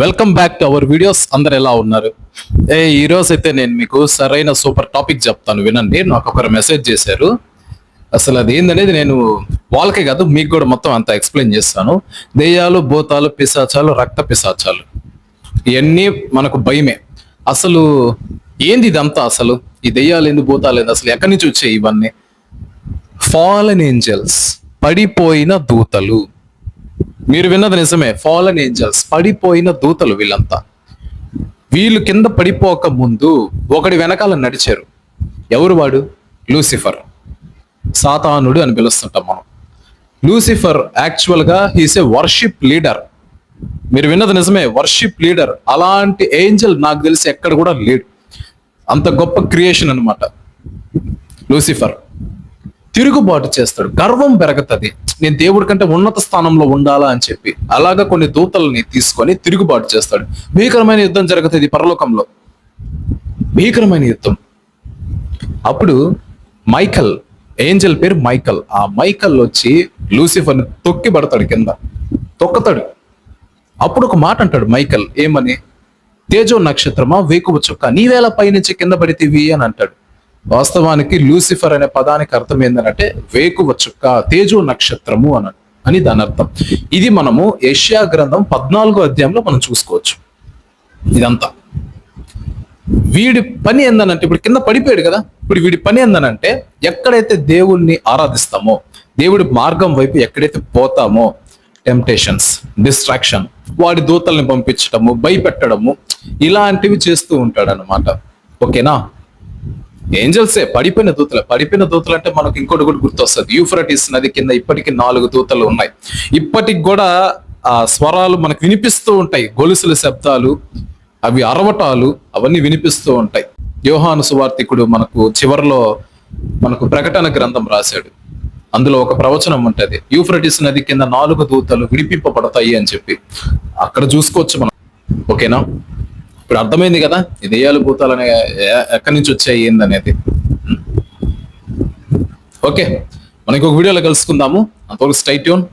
Welcome back to our videos. అందరు ఎలా ఉన్నారు? ఈ రోజు అయితే నేను మీకు సరైన సూపర్ టాపిక్ చెప్తాను, వినండి. నాకు ఒకరు మెసేజ్ చేశారు. అసలు అది ఏందనేది నేను వాళ్ళకే కాదు మీకు కూడా మొత్తం అంతా ఎక్స్ప్లెయిన్ చేస్తాను. దెయ్యాలు, భూతాలు, పిశాచాలు, రక్త పిశాచాలు ఇవన్నీ మనకు భయమే. అసలు ఏంది ఇదంతా? అసలు ఈ దెయ్యాలు ఏంది, భూతాలు ఏంది, అసలు ఎక్కడి నుంచి వచ్చాయి ఇవన్నీ? ఫాలెన్ ఏంజల్స్, పడిపోయిన దూతలు. మీరు విన్నది నిజమే, ఫాలెన్ ఏంజల్స్, పడిపోయిన దూతలు. వీళ్ళు కింద పడిపోక ముందు ఒకటి వెనకాల నడిచారు. ఎవరు వాడు? లూసిఫర్, సాతానుడు అని పిలుస్తుంటాం మనం. లూసిఫర్ యాక్చువల్ గా హీస్ ఏ వర్షిప్ లీడర్. మీరు విన్నది నిజమే, వర్షిప్ లీడర్. అలాంటి ఏంజల్ నాకు తెలిసి ఎక్కడ కూడా లేడు. అంత గొప్ప క్రియేషన్ అన్నమాట లూసిఫర్. తిరుగుబాటు చేస్తాడు, గర్వం పెరుగుతుంది, నేను దేవుడి కంటే ఉన్నత స్థానంలో ఉండాలా అని చెప్పి. అలాగా కొన్ని దూతల్ని తీసుకొని తిరుగుబాటు చేస్తాడు. భీకరమైన యుద్ధం జరుగుతుంది పరలోకంలో, భీకరమైన యుద్ధం. అప్పుడు మైకల్, ఏంజల్ పేరు మైకల్. ఆ మైకల్ వచ్చి లూసిఫర్ని తొక్కి పడతాడు, కింద తొక్కతాడు. అప్పుడు ఒక మాట అంటాడు మైకల్, ఏమని? తేజో నక్షత్రమా, వేకువ చుక్క, నీవేళ పైనుంచి కింద పడితేవి అని అంటాడు. వాస్తవానికి లూసిఫర్ అనే పదానికి అర్థం ఏంటంటే వేకువ చుక్క, తేజో నక్షత్రము అని దాని అర్థం. ఇది మనము యెషయా గ్రంథం 14వ అధ్యాయంలో మనం చూసుకోవచ్చు. ఇదంతా వీడి పని ఏందనంటే, ఇప్పుడు కింద పడిపోయాడు కదా, ఇప్పుడు వీడి పని ఏందనంటే, ఎక్కడైతే దేవుణ్ణి ఆరాధిస్తామో, దేవుడి మార్గం వైపు ఎక్కడైతే పోతామో, టెంప్టేషన్స్, డిస్ట్రాక్షన్, వాడి దూతల్ని పంపించడము, భయపెట్టడము, ఇలాంటివి చేస్తూ ఉంటాడు అన్నమాట. ఓకేనా? ఏంజల్సే పడిపోయిన దూతలు. పడిపోయిన దూతలు అంటే మనకు ఇంకోటి కూడా గుర్తొస్తుంది. యూఫ్రటీస్ నది కింద ఇప్పటికి 4 దూతలు ఉన్నాయి. ఇప్పటికి కూడా ఆ స్వరాలు మనకు వినిపిస్తూ ఉంటాయి, గొలుసుల శబ్దాలు, అవి అరవటాలు, అవన్నీ వినిపిస్తూ ఉంటాయి. యోహాను సువార్తికుడు మనకు చివరిలో మనకు ప్రకటన గ్రంథం రాశాడు. అందులో ఒక ప్రవచనం ఉంటది, యూఫ్రటీస్ నది కింద 4 దూతలు విడిపింపబడతాయి అని చెప్పి. అక్కడ చూసుకోవచ్చు మనం. ఓకేనా? ఇప్పుడు అర్థమైంది కదా ఈ దెయ్యాలు, భూతాలు అనే ఎక్కడి నుంచి వచ్చాయి ఏందనేది. ఓకే, మనం ఇంకొక వీడియోలో కలుసుకుందాము. అంతవరకు స్టే ట్యూన్.